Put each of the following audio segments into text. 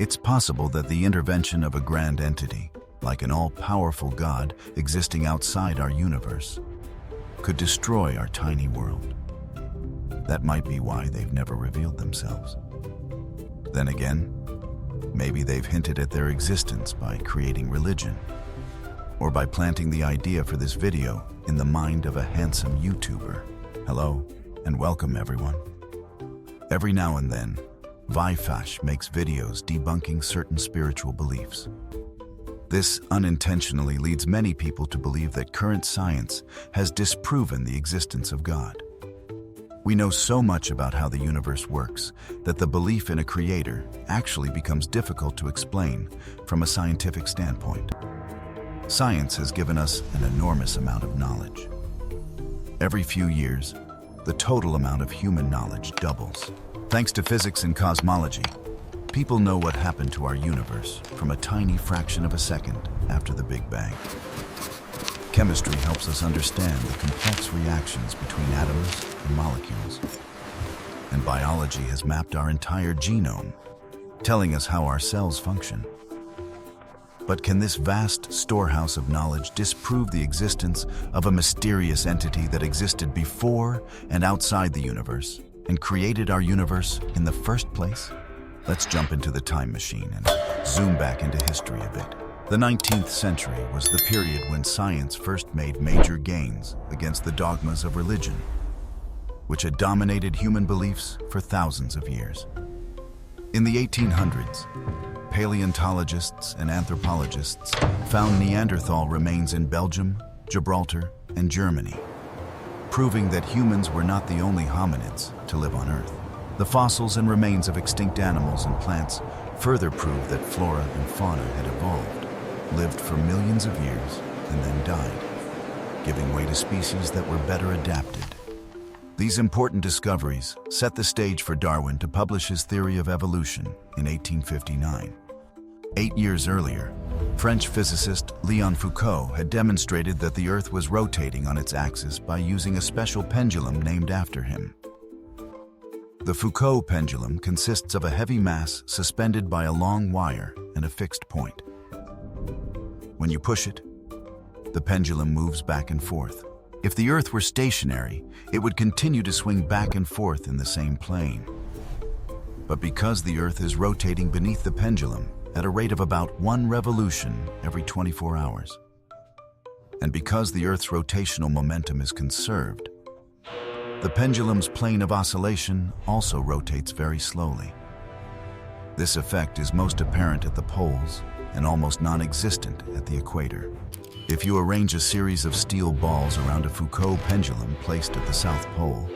It's possible that the intervention of a grand entity, like an all-powerful God existing outside our universe, could destroy our tiny world. That might be why they've never revealed themselves. Then again, maybe they've hinted at their existence by creating religion, or by planting the idea for this video in the mind of a handsome YouTuber. Hello, and welcome everyone. Every now and then, Vaifash makes videos debunking certain spiritual beliefs. This unintentionally leads many people to believe that current science has disproven the existence of God. We know so much about how the universe works that the belief in a creator actually becomes difficult to explain from a scientific standpoint. Science has given us an enormous amount of knowledge. Every few years, the total amount of human knowledge doubles. Thanks to physics and cosmology, people know what happened to our universe from a tiny fraction of a second after the Big Bang. Chemistry helps us understand the complex reactions between atoms and molecules. And biology has mapped our entire genome, telling us how our cells function. But can this vast storehouse of knowledge disprove the existence of a mysterious entity that existed before and outside the universe and created our universe in the first place? Let's jump into the time machine and zoom back into history a bit. The 19th century was the period when science first made major gains against the dogmas of religion, which had dominated human beliefs for thousands of years. In the 1800s, paleontologists and anthropologists found Neanderthal remains in Belgium, Gibraltar, and Germany, proving that humans were not the only hominids to live on Earth. The fossils and remains of extinct animals and plants further prove that flora and fauna had evolved, lived for millions of years, and then died, giving way to species that were better adapted. These important discoveries set the stage for Darwin to publish his theory of evolution in 1859. 8 years earlier, French physicist Léon Foucault had demonstrated that the Earth was rotating on its axis by using a special pendulum named after him. The Foucault pendulum consists of a heavy mass suspended by a long wire and a fixed point. When you push it, the pendulum moves back and forth. If the Earth were stationary, it would continue to swing back and forth in the same plane. But because the Earth is rotating beneath the pendulum at a rate of about 1 revolution every 24 hours, and because the Earth's rotational momentum is conserved, the pendulum's plane of oscillation also rotates very slowly. This effect is most apparent at the poles and almost non-existent at the equator. If you arrange a series of steel balls around a Foucault pendulum placed at the South Pole,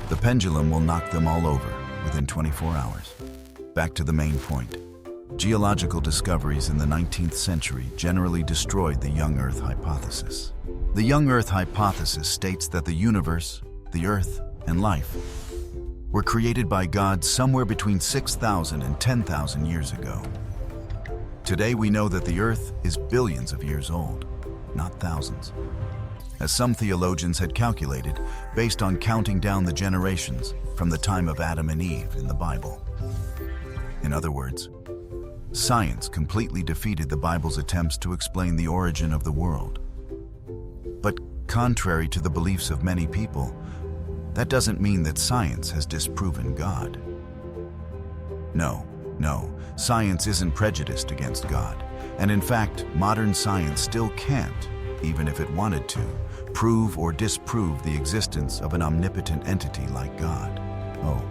the pendulum will knock them all over within 24 hours. Back to the main point. Geological discoveries in the 19th century generally destroyed the young Earth hypothesis. The young Earth hypothesis states that the universe, the Earth, and life were created by God somewhere between 6,000 and 10,000 years ago. Today we know that the Earth is billions of years old, not thousands, as some theologians had calculated based on counting down the generations from the time of Adam and Eve in the Bible. In other words, science completely defeated the Bible's attempts to explain the origin of the world. But contrary to the beliefs of many people, that doesn't mean that science has disproven God. No, science isn't prejudiced against God. And in fact, modern science still can't, even if it wanted to, prove or disprove the existence of an omnipotent entity like God. Oh,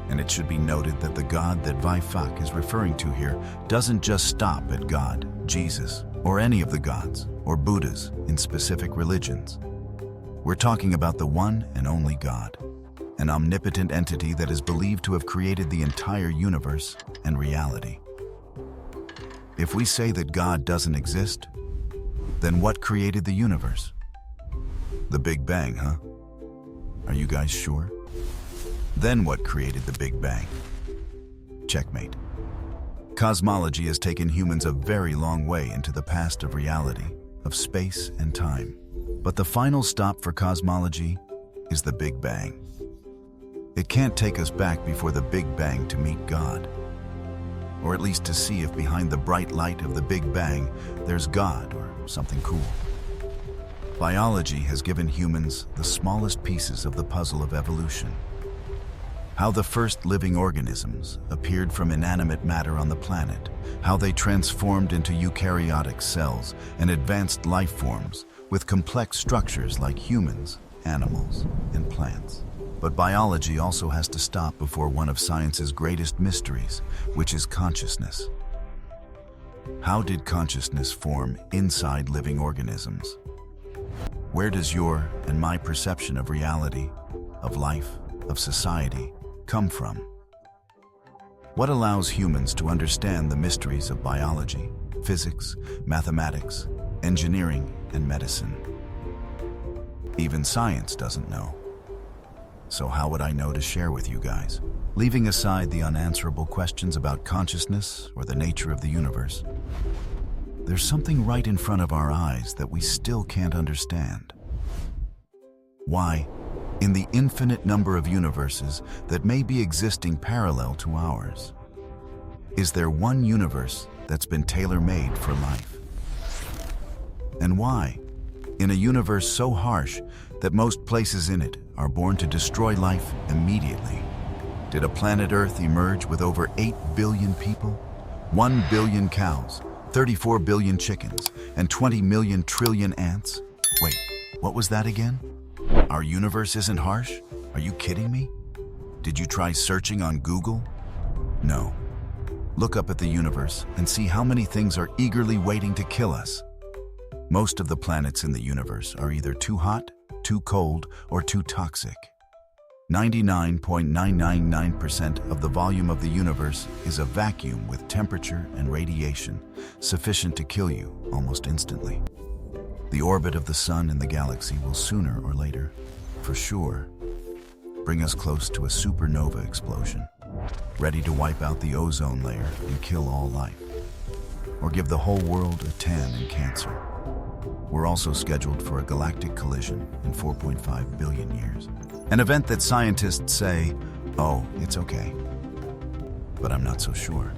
and it should be noted that the God that Vaifash is referring to here doesn't just stop at God, Jesus, or any of the gods or Buddhas in specific religions. We're talking about the one and only God, an omnipotent entity that is believed to have created the entire universe and reality. If we say that God doesn't exist, then what created the universe? The Big Bang, huh? Are you guys sure? Then what created the Big Bang? Checkmate. Cosmology has taken humans a very long way into the past of reality, of space and time. But the final stop for cosmology is the Big Bang. It can't take us back before the Big Bang to meet God. or at least to see if behind the bright light of the Big Bang there's God or something cool. Biology has given humans the smallest pieces of the puzzle of evolution. How the first living organisms appeared from inanimate matter on the planet, how they transformed into eukaryotic cells and advanced life forms with complex structures like humans, animals, and plants. But biology also has to stop before one of science's greatest mysteries, which is consciousness. How did consciousness form inside living organisms? Where does your and my perception of reality, of life, of society come from? What allows humans to understand the mysteries of biology, physics, mathematics, engineering, and medicine? Even science doesn't know. So how would I know to share with you guys? Leaving aside the unanswerable questions about consciousness or the nature of the universe, there's something right in front of our eyes that we still can't understand. Why, in the infinite number of universes that may be existing parallel to ours, is there one universe that's been tailor-made for life? And why, in a universe so harsh that most places in it are born to destroy life immediately, did a planet Earth emerge with over 8 billion people, 1 billion cows, 34 billion chickens, and 20 million trillion ants? Wait, what was that again? Our universe isn't harsh? Are you kidding me? Did you try searching on Google? No. Look up at the universe and see how many things are eagerly waiting to kill us. Most of the planets in the universe are either too hot, too cold, or too toxic. 99.999% of the volume of the universe is a vacuum with temperature and radiation sufficient to kill you almost instantly. The orbit of the sun and the galaxy will sooner or later, for sure, bring us close to a supernova explosion, ready to wipe out the ozone layer and kill all life, or give the whole world a tan and cancer. We're also scheduled for a galactic collision in 4.5 billion years. An event that scientists say, oh, it's okay. But I'm not so sure.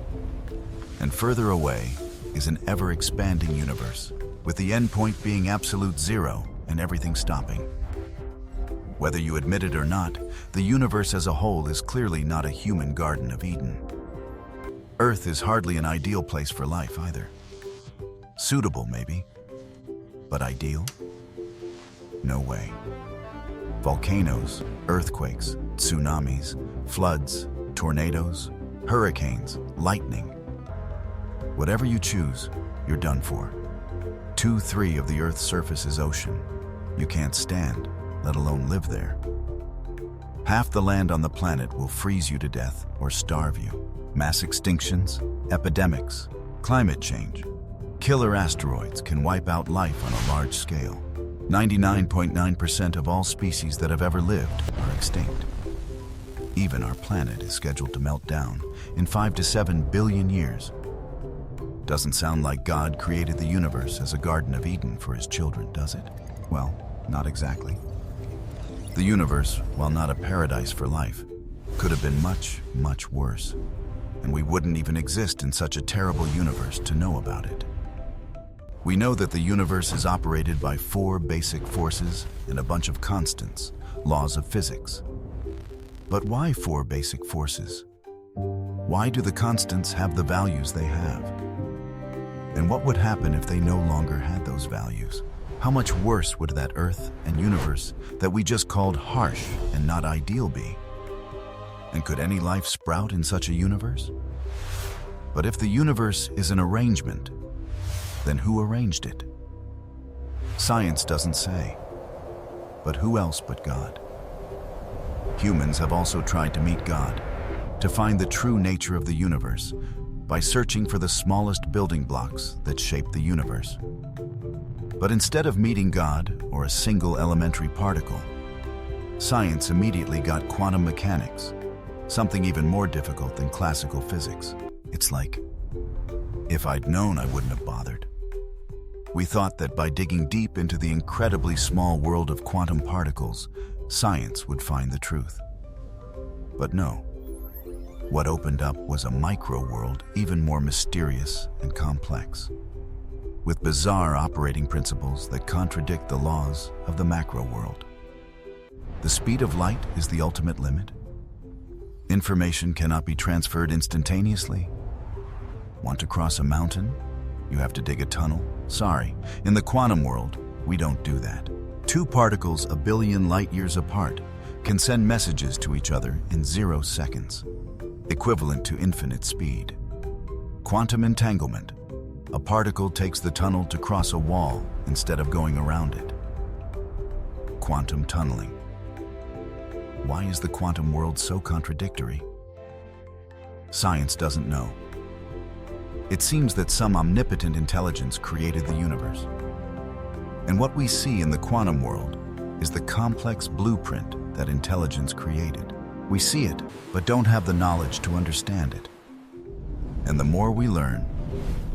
And further away is an ever-expanding universe, with the endpoint being absolute zero and everything stopping. Whether you admit it or not, the universe as a whole is clearly not a human Garden of Eden. Earth is hardly an ideal place for life either. Suitable, maybe. But ideal? No way. Volcanoes, earthquakes, tsunamis, floods, tornadoes, hurricanes, lightning. Whatever you choose, you're done for. 2/3 of the Earth's surface is ocean. You can't stand, let alone live there. Half the land on the planet will freeze you to death or starve you. Mass extinctions, epidemics, climate change. Killer asteroids can wipe out life on a large scale. 99.9% of all species that have ever lived are extinct. Even our planet is scheduled to melt down in 5 to 7 billion years. Doesn't sound like God created the universe as a Garden of Eden for his children, does it? Well, not exactly. The universe, while not a paradise for life, could have been much, much worse. And we wouldn't even exist in such a terrible universe to know about it. We know that the universe is operated by 4 basic forces and a bunch of constants, laws of physics. But why 4 basic forces? Why do the constants have the values they have? And what would happen if they no longer had those values? How much worse would that Earth and universe that we just called harsh and not ideal be? And could any life sprout in such a universe? But if the universe is an arrangement, then who arranged it? Science doesn't say. But who else but God? Humans have also tried to meet God, to find the true nature of the universe by searching for the smallest building blocks that shape the universe. But instead of meeting God or a single elementary particle, science immediately got quantum mechanics, something even more difficult than classical physics. It's like, if I'd known, I wouldn't have bothered. We thought that by digging deep into the incredibly small world of quantum particles, science would find the truth. But no. What opened up was a micro-world even more mysterious and complex, with bizarre operating principles that contradict the laws of the macro world. The speed of light is the ultimate limit. Information cannot be transferred instantaneously. Want to cross a mountain? You have to dig a tunnel? Sorry, in the quantum world, we don't do that. Two particles a billion light years apart can send messages to each other in 0 seconds, equivalent to infinite speed. Quantum entanglement. A particle takes the tunnel to cross a wall instead of going around it. Quantum tunneling. Why is the quantum world so contradictory? Science doesn't know. It seems that some omnipotent intelligence created the universe. And what we see in the quantum world is the complex blueprint that intelligence created. We see it, but don't have the knowledge to understand it. And the more we learn,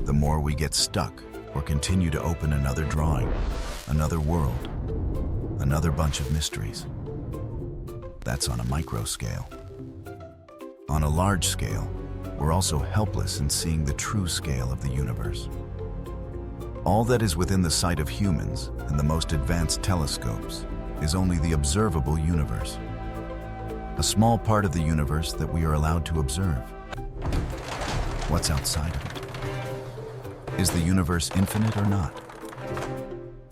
the more we get stuck or continue to open another drawing, another world, another bunch of mysteries. That's on a micro scale. On a large scale, we're also helpless in seeing the true scale of the universe. All that is within the sight of humans and the most advanced telescopes is only the observable universe, a small part of the universe that we are allowed to observe. What's outside of it? Is the universe infinite or not?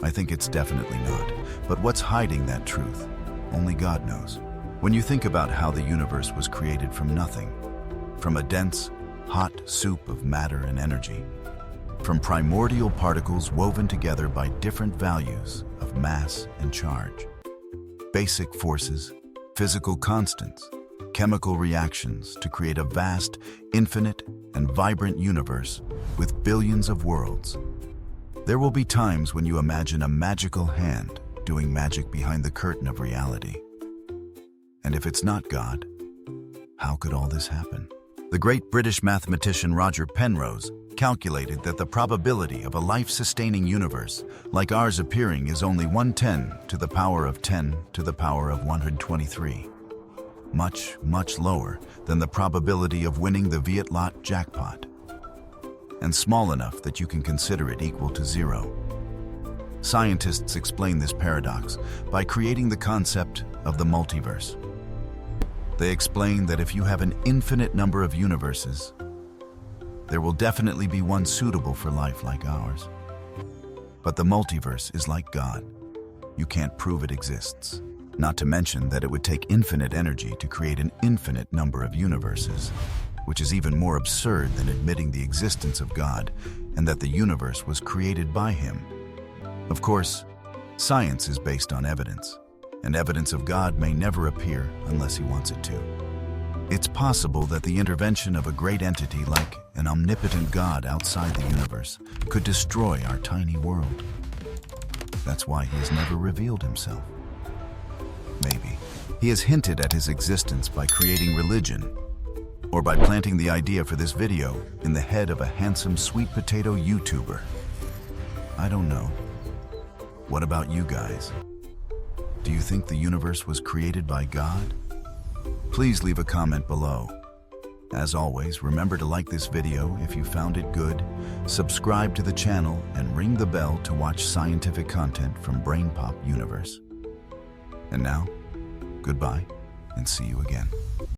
I think it's definitely not, but what's hiding that truth? Only God knows. When you think about how the universe was created from nothing, from a dense, hot soup of matter and energy, from primordial particles woven together by different values of mass and charge, basic forces, physical constants, chemical reactions to create a vast, infinite, and vibrant universe with billions of worlds. There will be times when you imagine a magical hand doing magic behind the curtain of reality. And if it's not God, how could all this happen? The great British mathematician Roger Penrose calculated that the probability of a life-sustaining universe like ours appearing is only 1/10 to the power of 10 to the power of 123. Much, much lower than the probability of winning the Viet Lot jackpot, and small enough that you can consider it equal to 0. Scientists explain this paradox by creating the concept of the multiverse. They explain that if you have an infinite number of universes, there will definitely be one suitable for life like ours. But the multiverse is like God. You can't prove it exists. Not to mention that it would take infinite energy to create an infinite number of universes, which is even more absurd than admitting the existence of God and that the universe was created by Him. Of course, science is based on evidence, and evidence of God may never appear unless He wants it to. It's possible that the intervention of a great entity like an omnipotent God outside the universe could destroy our tiny world. That's why He has never revealed Himself. Maybe He has hinted at His existence by creating religion, or by planting the idea for this video in the head of a handsome sweet potato YouTuber. I don't know. What about you guys? Do you think the universe was created by God? Please leave a comment below. As always, remember to like this video if you found it good, subscribe to the channel, and ring the bell to watch scientific content from Brainpop Universe. And now, goodbye, and see you again.